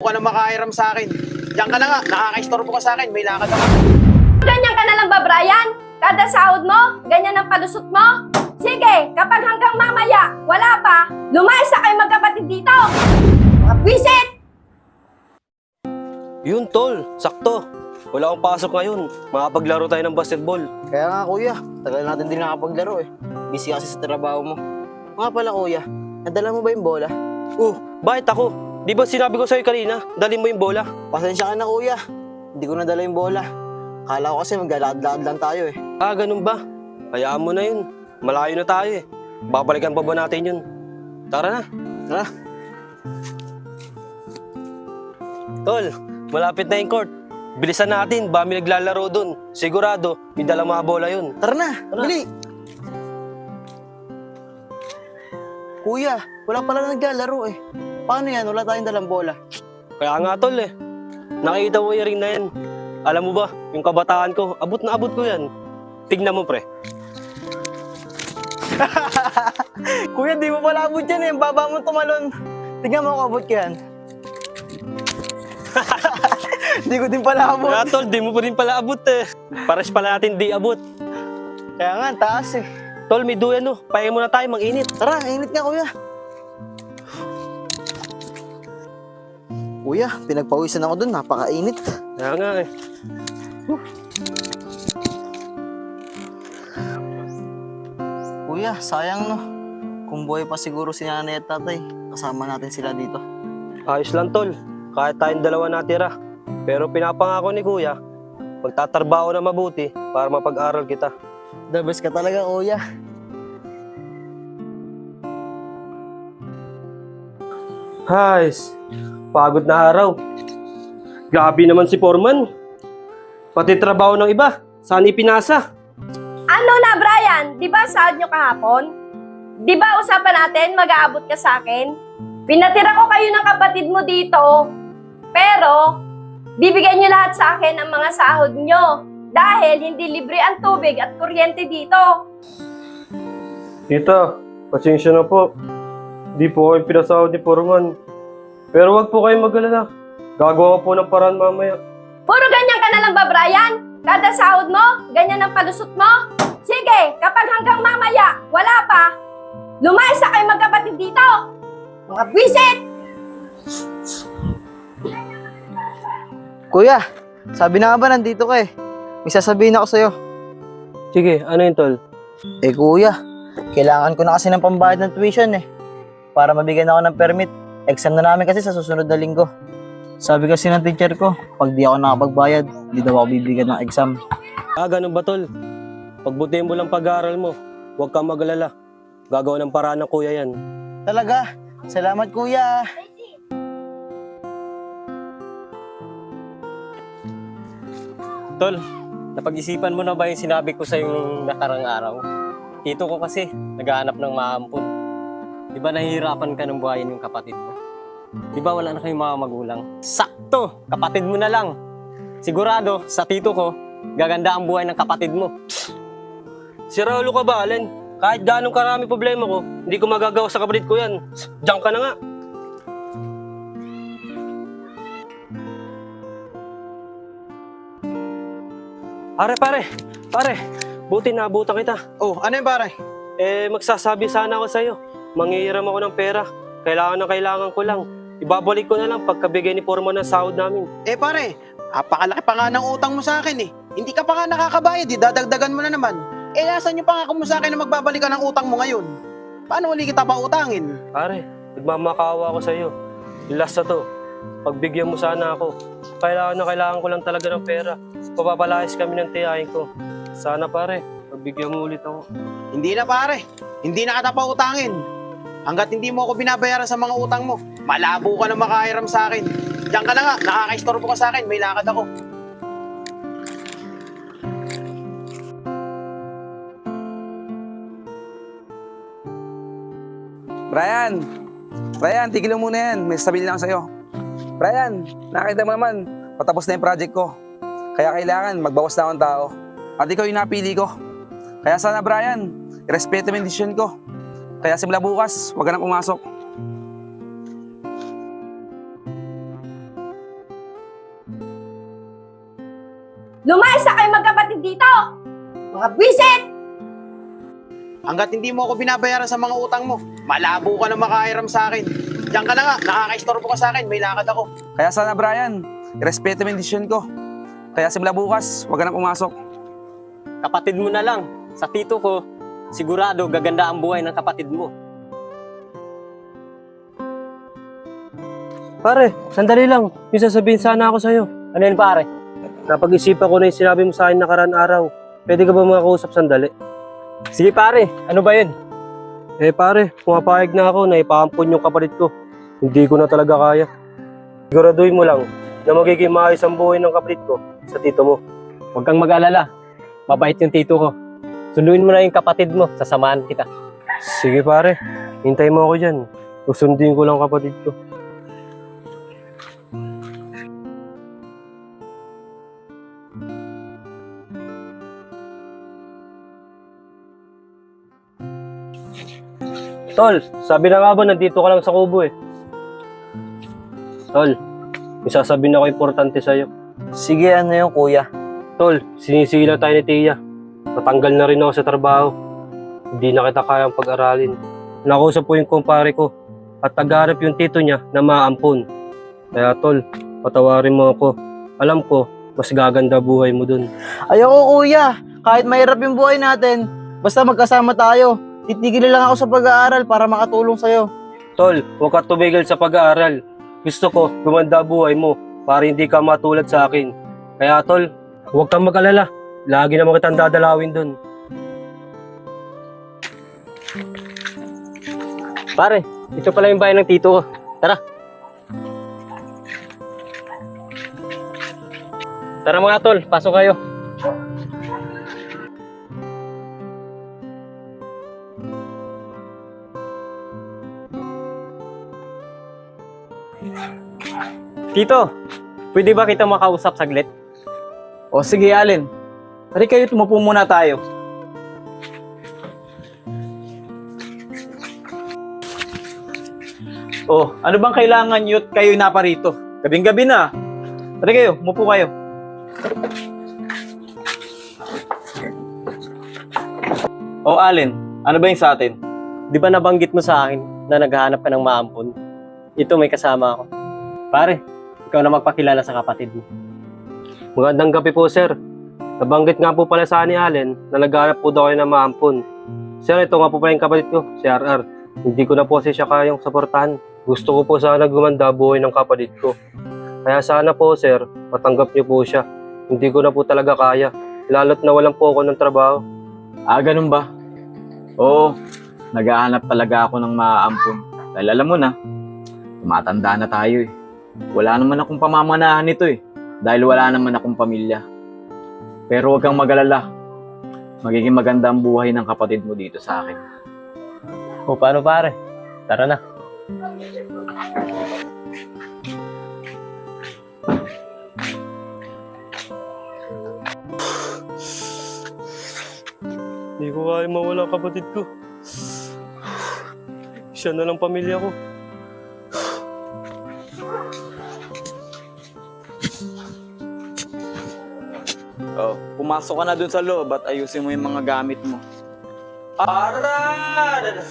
ka na makahiram sa akin. Diyan ka na nga, nakaka-istorbo ka sa akin, may lakad ako. Ganyan ka na lang ba, Brian? Kada sahod mo, ganyan ang palusot mo? Sige, kapag hanggang mamaya, wala pa, lumayas na kayo magkapatid dito! Mga bisit! Yun, tol. Sakto. Wala akong pasok ngayon. Makapaglaro tayo ng basketball. Kaya nga kuya, tagal natin din nakapaglaro eh. Busy kasi sa trabaho mo. Nga pala kuya, nadala mo ba yung bola? Bakit ako? Di ba sinabi ko sa'yo kanina, dalhin mo yung bola? Pasensya ka na kuya, hindi ko nadala yung bola. Akala ko kasi maglalakad-lakad lang tayo eh. Ah, ganun ba? Hayaan mo na yun. Malayo na tayo eh. Babalikan pa ba natin yun? Tara na. Tara. Tol, malapit na yung court. Bilisan natin, ba may naglalaro dun. Sigurado, may dalang mga bola yun. Tara na, bili! Kuya, wala pala naglalaro eh. Paano yan? Wala tayong dalang bola. Kaya nga tol eh. Nakita mo yung ring na yan. Alam mo ba, yung kabataan ko, abot na abot ko yan. Tignan mo pre. Kuya, di mo pala abot yan eh. Baba mo tumalon. Tignan mo kung abot ka yan. Di ko din pala abot. Kaya tol, di mo pa rin pala abot eh. Pares pala natin di abot. Kaya nga, taas eh. Tol, may duyan no. Pahinga muna tayo, mag-init. Tara, init nga kuya. Kuya, pinagpawisan ako dun. Napakainit. Kaya nga eh. Kuya, sayang no. Kung buhay pa siguro si nanay at tatay, kasama natin sila dito. Ayos lang tol. Kahit tayong dalawa natira. Pero pinapangako ni kuya, magtatrabaho na mabuti para mapag-aral kita. The best ka talaga, kuya. Hays, pagod na araw. Grabe naman si Foreman. Pati trabaho ng iba, saan ipinasa? Ano na, Brian? Di ba sahod nyo kahapon? Di ba usapan natin mag-aabot ka sa akin? Pinatira ko kayo ng kapatid mo dito. Pero, bibigyan nyo lahat sa akin ang mga sahod nyo. Dahil hindi libre ang tubig at kuryente dito. Tita, pasensya na po. Di po kayo pinasahod ni Foreman. Pero wag po kayong mag-alala. Gagawa po ng paraan mamaya. Puro ganyan ka na lang ba, Brian? Kada sahod mo, ganyan ang palusot mo? Sige, kapag hanggang mamaya, wala pa, lumayas na kayo magkapatid dito. Mga bisit! Kuya, sabi na nga ba nandito ka eh. May sasabihin ako sa'yo. Sige, ano yun tol? Eh kuya, kailangan ko na kasi ng pambayad ng tuition eh. Para mabigyan ako ng permit. Exam na namin kasi sa susunod na linggo. Sabi kasi ng teacher ko, pag di ako nakapagbayad, di daw ako bibigyan ng exam. Ah, ganun ba tol? Pagbutihin mo lang pag-aaral mo. Huwag kang mag-alala. Gagawa ng paraan ng kuya yan. Talaga? Salamat kuya. Tol, napag-isipan mo na ba yung sinabi ko sa yung nakarang araw? Tito ko kasi, naghahanap ng maampun. Di ba nahihirapan ka ng buhayin yung kapatid mo? Di ba wala na kayong mga magulang? Sakto! Kapatid mo na lang. Sigurado, sa tito ko, gaganda ang buhay ng kapatid mo. Si Raulo ka ba, Allen? Kahit ganong karami problema ko, hindi ko magagawa sa kapatid ko yan. Diyan ka na nga. Pare, buti naabutan kita. Oh, ano yun pare? Magsasabi sana ako sa'yo. Manghihiram ako ng pera. Kailangan ko lang. Ibabalik ko na lang pagkabigay ni Foreman ng sahod namin. Pare, napakalaki pa nga ng utang mo sa akin eh. Hindi ka pa nga nakakabayad eh, dadagdagan mo na naman. Asan yung pangako mo sa akin na magbabalik ka ng utang mo ngayon? Paano uli kita pa utangin? Pare, nagmamakawa ako sa'yo. Last na to. Pagbigyan mo sana ako. Kailangan ko lang talaga ng pera. Papapalayas kami ng tiyahin ko. Sana pare, pagbigyan mo ulit ako. Hindi na pare, hindi na kita pa utangin. Hanggat hindi mo ako binabayaran sa mga utang mo, malabo ka na makahiram sa akin. Diyan ka na nga, nakaka-istorbo ka sa akin, may lakad ako. Brian, tigil mo muna yan. May sabihin lang sa'yo. Brian, nakita mo naman, patapos na yung project ko. Kaya kailangan magbawas na akong tao. At ikaw yung napili ko. Kaya sana Brian, irespeto mo yung decision ko. Kaya simula bukas, huwag ka nang pumasok. Lumayas na kayo magkapatid dito! Mga bisit! Hanggat hindi mo ako binabayaran sa mga utang mo, malabo ka na makairam sa akin. Diyan ka na nga, nakakaistorbo ka sa akin, may lakad ako. Kaya sana Brian, irespeto mo yung desisyon ko. Kaya simula bukas, huwag ka na pumasok. Kapatid mo na lang. Sa tito ko, sigurado gaganda ang buhay ng kapatid mo. Pare, sandali lang. May sasabihin sana ako sa'yo. Ano yun pare? Napag-isipan ko na yung sinabi mo sa akin nakaraan araw. Pwede ka ba makausap sandali? Sige pare, ano ba yun? Eh pare, pumapayag na ako na ipaampon yung kapatid ko. Hindi ko na talaga kaya. Siguraduhin mo lang na magiging maayos ang buhay ng kapatid ko sa tito mo. Huwag kang mag-alala. Mabait yung tito ko. Sunduin mo na yung kapatid mo, sasamahan kita. Sige pare, hintay mo ako dyan. Susundin ko lang kapatid ko. Tol, sabi na nga ba nandito ka lang sa kubo eh. Tol, may sasabihin ako importante sa'yo. Sige, ano yung kuya? Tol, sinisila tayo ni Tia. Natanggal na rin ako sa trabaho. Hindi na kita kayang pag-aralin. Nakausap po yung kumpare ko at nagharap yung tito niya na maampon. Kaya tol, patawarin mo ako. Alam ko, mas gaganda buhay mo dun. Ayoko kuya, kahit mahirap yung buhay natin, basta magkasama tayo. Titigil lang ako sa pag-aaral para makatulong sa'yo. Tol, huwag ka tumigil sa pag-aaral. Gusto ko, gumanda buhay mo para hindi ka matulad sa akin. Kaya tol, huwag kang mag-alala. Lagi naman kitang dadalawin dun. Pare, ito pala yung bahay ng tito ko. Tara. Tara mga tol, pasok kayo. Tito, pwede ba kita makausap saglit? O sige, Allen. Tari kayo, tumupo muna tayo. Oh, ano bang kailangan nyo at kayo naparito? Gabing-gabi na. Tari kayo, umupo kayo. Oh, Allen, ano ba yung sa atin? Di ba nabanggit mo sa akin na naghahanap ka ng maampon? Ito, may kasama ako. Pare, ikaw na magpakilala sa kapatid mo. Magandang gabi po, sir. Nabanggit nga po pala sa ni Allen na naghanap po daw kayo ng maampon. Sir, ito nga po pala yung kapatid ko, si RR. Hindi ko na po siya kayang suportahan. Gusto ko po sana gumanda buhay ng kapatid ko. Kaya sana po, sir, matanggap niyo po siya. Hindi ko na po talaga kaya. Lalo't nawalan po ako ng trabaho. Ah, ganun ba? Oo, naghahanap talaga ako ng maaampon. Dahil alam mo na, tumatanda na tayo eh. Wala naman akong pamamanahan nito eh. Dahil wala naman akong pamilya. Pero huwag kang mag-alala. Magiging maganda ang buhay ng kapatid mo dito sa akin. O paano pare? Tara na. Hindi ko kaya mawala ang kapatid ko. Siya na lang pamilya ko. Oh, pumasok ka na dun sa loob at ayusin mo yung mga gamit mo. Arad!